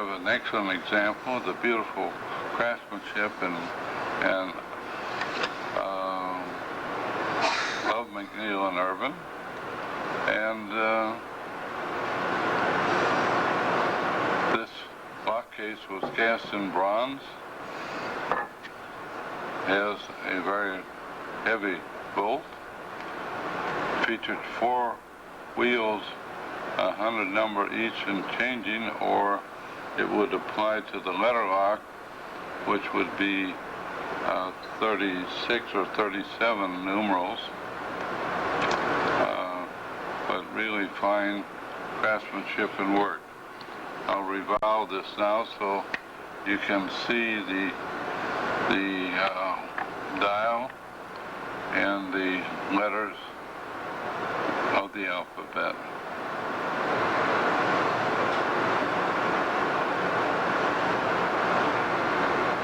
have an excellent example of the beautiful craftsmanship and of MacNeale and Urban. And this lock case was cast in bronze, has a very heavy bolt, featured 4 wheels, 100 number each and changing, or it would apply to the letter lock, which would be 36 or 37 numerals, but really fine craftsmanship and work. I'll revolve this now so you can see the dial and the letters of the alphabet.